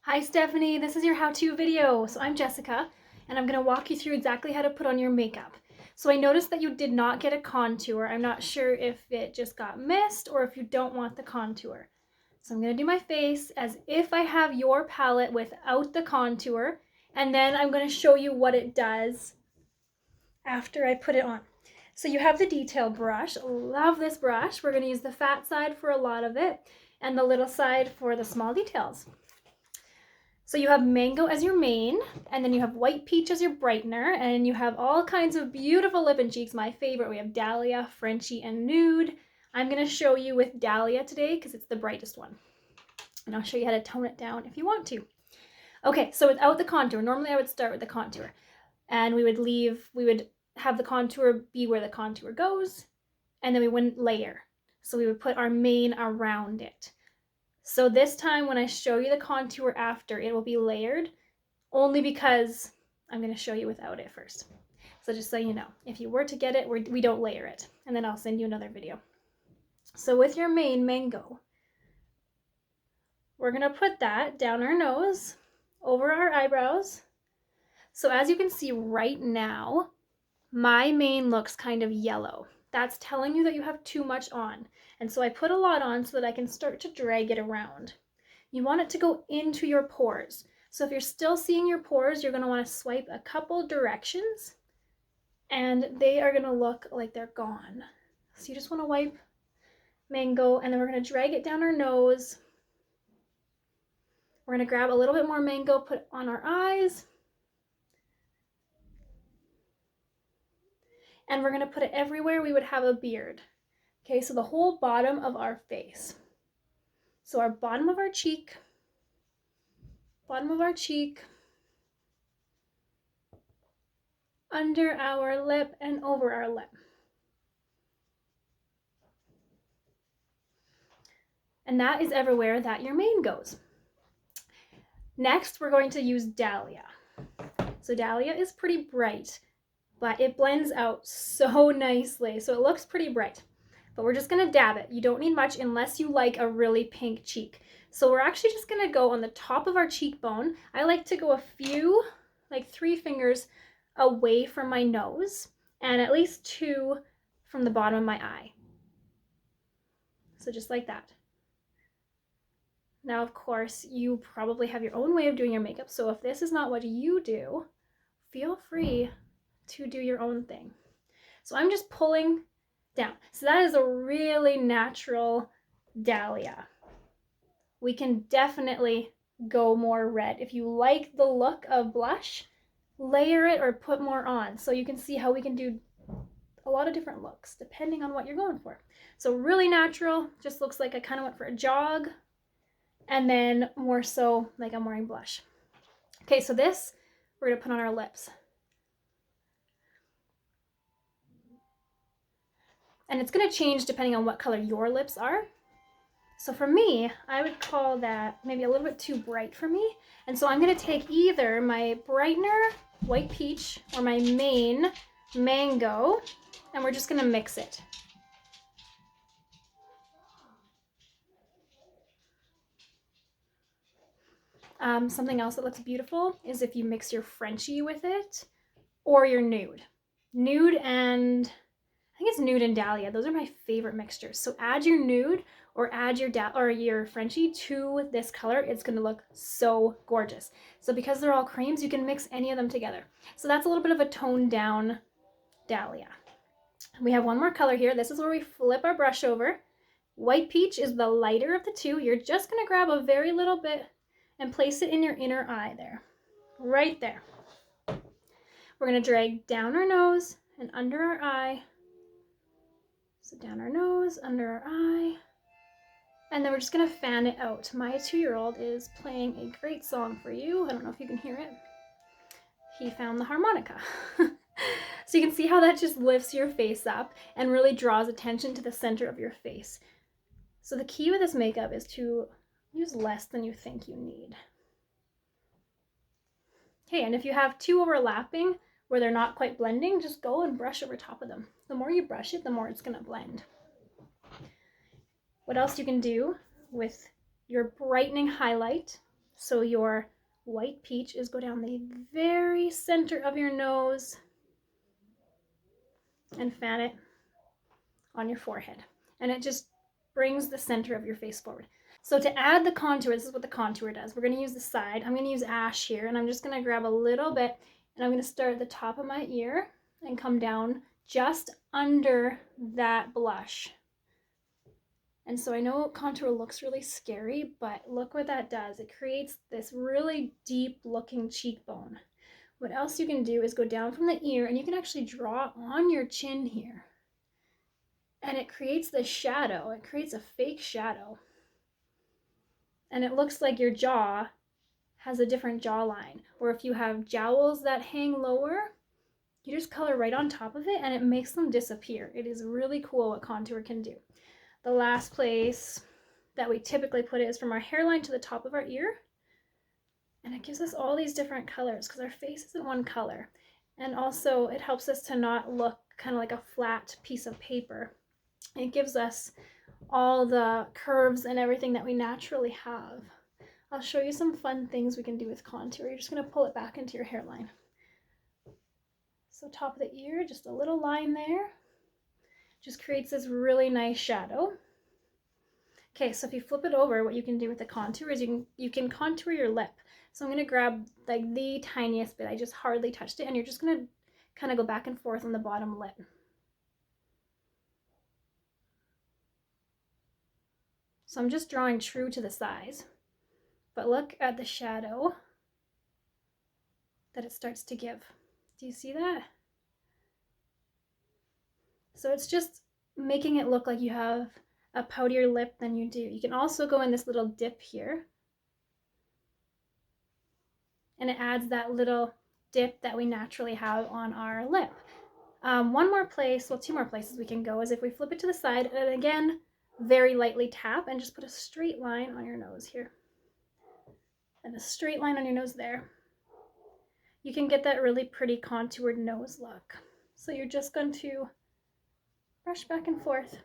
Hi Stephanie, this is your how-to video. So I'm Jessica, and I'm gonna walk you through exactly how to put on your makeup. So I noticed that you did not get a contour. I'm not sure if it just got missed or if you don't want the contour. So I'm gonna do my face as if I have your palette without the contour, and then I'm gonna show you what it does after I put it on. So you have the detail brush. Love this brush. We're gonna use the fat side for a lot of it and the little side for the small details. So you have mango as your main, and then you have white peach as your brightener, and you have all kinds of beautiful lip and cheeks. My favorite, we have Dahlia, Frenchie, and Nude. I'm gonna show you with Dahlia today because it's the brightest one. And I'll show you how to tone it down if you want to. Okay, so without the contour, normally I would start with the contour. And we would have the contour be where the contour goes, and then we wouldn't layer. So we would put our main around it. So this time when I show you the contour after, it will be layered only because I'm going to show you without it first. So just so you know, if you were to get it, we don't layer it. And then I'll send you another video. So with your main mango, we're going to put that down our nose, over our eyebrows. So as you can see right now, my main looks kind of yellow. That's telling you that you have too much on. And so I put a lot on so that I can start to drag it around. You want it to go into your pores. So if you're still seeing your pores, you're going to want to swipe a couple directions and they are going to look like they're gone. So you just want to wipe mango, and then we're going to drag it down our nose. We're going to grab a little bit more mango, put on our eyes. And we're going to put it everywhere we would have a beard. Okay, so the whole bottom of our face. So our bottom of our cheek, under our lip, and over our lip. And that is everywhere that your mane goes. Next, we're going to use Dahlia. So Dahlia is pretty bright, but it blends out so nicely. So it looks pretty bright, but we're just gonna dab it. You don't need much unless you like a really pink cheek. So we're actually just gonna go on the top of our cheekbone. I like to go a few, like 3 fingers away from my nose, and at least 2 from the bottom of my eye. So just like that. Now, of course, you probably have your own way of doing your makeup, so if this is not what you do, feel free to do your own thing. So I'm just pulling down. So that is a really natural Dahlia. We can definitely go more red. If you like the look of blush, layer it or put more on. So you can see how we can do a lot of different looks depending on what you're going for. So really natural, just looks like I kind of went for a jog, and then more so like I'm wearing blush. Okay, so this we're gonna put on our lips. And it's gonna change depending on what color your lips are. So for me, I would call that maybe a little bit too bright for me. And so I'm gonna take either my brightener, white peach, or my main, mango, and we're just gonna mix it. Something else that looks beautiful is if you mix your Frenchie with it, or your nude. Nude and, I think it's nude and Dahlia. Those are my favorite mixtures. So add your nude or add your Frenchie to this color. It's gonna look so gorgeous. So because they're all creams, you can mix any of them together. So that's a little bit of a toned down Dahlia. We have one more color here. This is where we flip our brush over. White peach is the lighter of the two. You're just gonna grab a very little bit and place it in your inner eye there, right there. We're gonna drag down our nose and under our eye. So down our nose, under our eye, and then we're just gonna fan it out. My 2-year-old is playing a great song for you. I don't know if you can hear it. He found the harmonica. So you can see how that just lifts your face up and really draws attention to the center of your face. So the key with this makeup is to use less than you think you need. Okay, and if you have 2 overlapping where they're not quite blending, just go and brush over top of them. The more you brush it, the more it's gonna blend. What else you can do with your brightening highlight So your white peach is go down the very center of your nose and fan it on your forehead. And it just brings the center of your face forward. So to add the contour, this is what the contour does. We're going to use the side. I'm going to use ash here, and I'm just going to grab a little bit, and I'm going to start at the top of my ear and come down just under that blush. And so I know contour looks really scary, but look what that does. It creates this really deep looking cheekbone. What else you can do is go down from the ear, and you can actually draw on your chin here. And it creates this shadow. It creates a fake shadow. And it looks like your jaw has a different jawline. Or if you have jowls that hang lower, you just color right on top of it and it makes them disappear. It is really cool what contour can do. The last place that we typically put it is from our hairline to the top of our ear. And it gives us all these different colors because our face isn't one color. And also it helps us to not look kind of like a flat piece of paper. It gives us all the curves and everything that we naturally have. I'll show you some fun things we can do with contour. You're just going to pull it back into your hairline. So top of the ear, just a little line there. Just creates this really nice shadow. Okay, so if you flip it over, what you can do with the contour is you can contour your lip. So I'm going to grab like the tiniest bit. I just hardly touched it, and you're just going to kind of go back and forth on the bottom lip. So I'm just drawing true to the size. But look at the shadow that it starts to give. Do you see that? So it's just making it look like you have a poutier lip than you do. You can also go in this little dip here. And it adds that little dip that we naturally have on our lip. One more place, well, two more places we can go is if we flip it to the side and again, very lightly tap and just put a straight line on your nose here. And a straight line on your nose there. You can get that really pretty contoured nose look. So you're just going to brush back and forth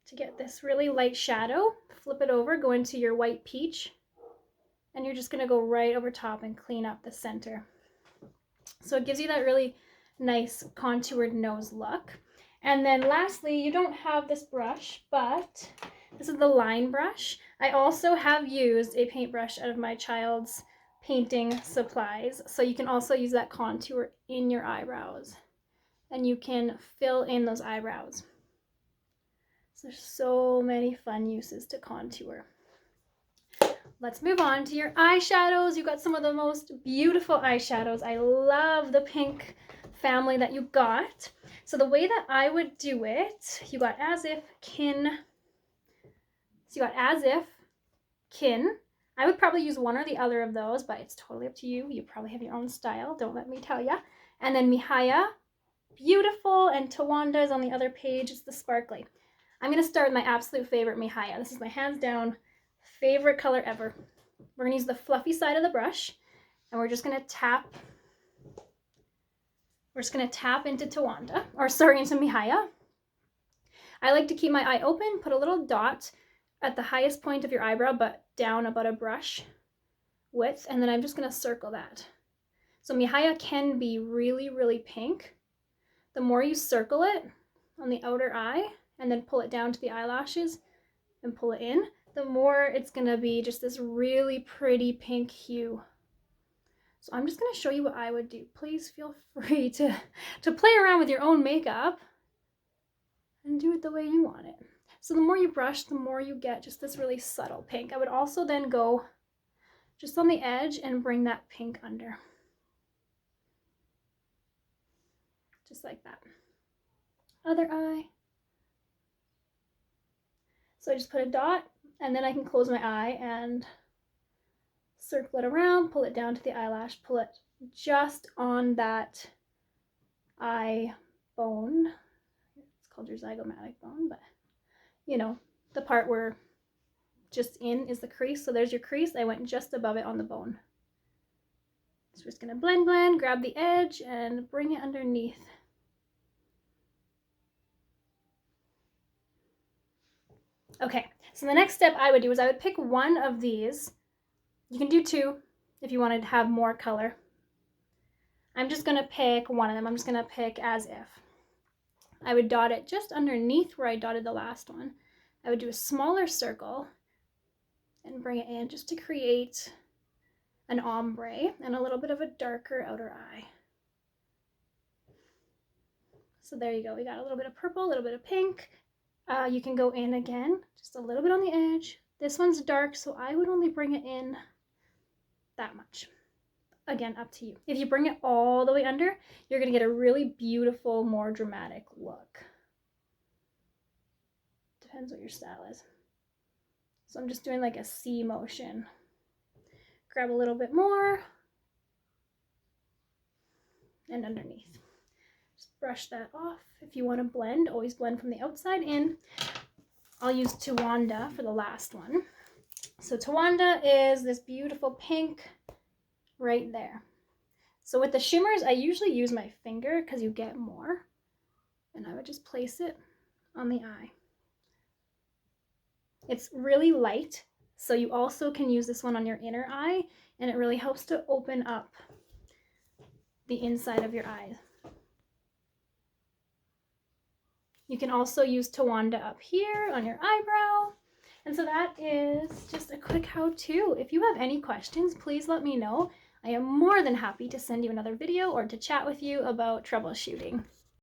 to get this really light shadow. Flip it over, go into your white peach, and you're just going to go right over top and clean up the center. So it gives you that really nice contoured nose look. And then lastly, you don't have this brush, but this is the line brush. I also have used a paintbrush out of my child's painting supplies. So you can also use that contour in your eyebrows and you can fill in those eyebrows. So there's so many fun uses to contour. Let's move on to your eyeshadows. You got some of the most beautiful eyeshadows. I love the pink family that you got. So the way that I would do it, you got As If, Kin. So you got As If, Kin. I would probably use one or the other of those, but it's totally up to you. You probably have your own style. Don't let me tell ya. And then Mihaya, beautiful, and Tawanda is on the other page. It's the sparkly. I'm going to start with my absolute favorite Mihaya. This is my hands down favorite color ever. We're going to use the fluffy side of the brush, and we're just going to tap. We're just going to tap into Tawanda, or sorry, into Mihaya. I like to keep my eye open, put a little dot at the highest point of your eyebrow, but down about a brush width, and then I'm just going to circle that. So Mihaya can be really, really pink. The more you circle it on the outer eye, and then pull it down to the eyelashes and pull it in, the more it's going to be just this really pretty pink hue. So I'm just going to show you what I would do. Please feel free to play around with your own makeup and do it the way you want it. So the more you brush, the more you get just this really subtle pink. I would also then go just on the edge and bring that pink under. Just like that. Other eye. So I just put a dot, and then I can close my eye and circle it around, pull it down to the eyelash, pull it just on that eye bone. It's called your zygomatic bone, but you know, the part where just in is the crease. So there's your crease. I went just above it on the bone. So we're just going to blend, grab the edge and bring it underneath. Okay, So the next step I would do is I would pick one of these. You can do two if you wanted to have more color. I'm just gonna pick one of them. I'm just gonna pick As If. I would dot it just underneath where I dotted the last one. I would do a smaller circle and bring it in just to create an ombre and a little bit of a darker outer eye. So there you go. We got a little bit of purple, a little bit of pink. You can go in again, just a little bit on the edge. This one's dark, so I would only bring it in that much. Again, up to you. If you bring it all the way under, you're gonna get a really beautiful, more dramatic look. Depends what your style is. So I'm just doing like a C motion. Grab a little bit more and underneath. Just brush that off. If you want to blend, always blend from the outside in. I'll use Tawanda for the last one. So Tawanda is this beautiful pink right there. So with the shimmers, I usually use my finger because you get more. And I would just place it on the eye. It's really light, so you also can use this one on your inner eye, and it really helps to open up the inside of your eye. You can also use Tawanda up here on your eyebrow. And so that is just a quick how-to. If you have any questions, please let me know. I am more than happy to send you another video or to chat with you about troubleshooting.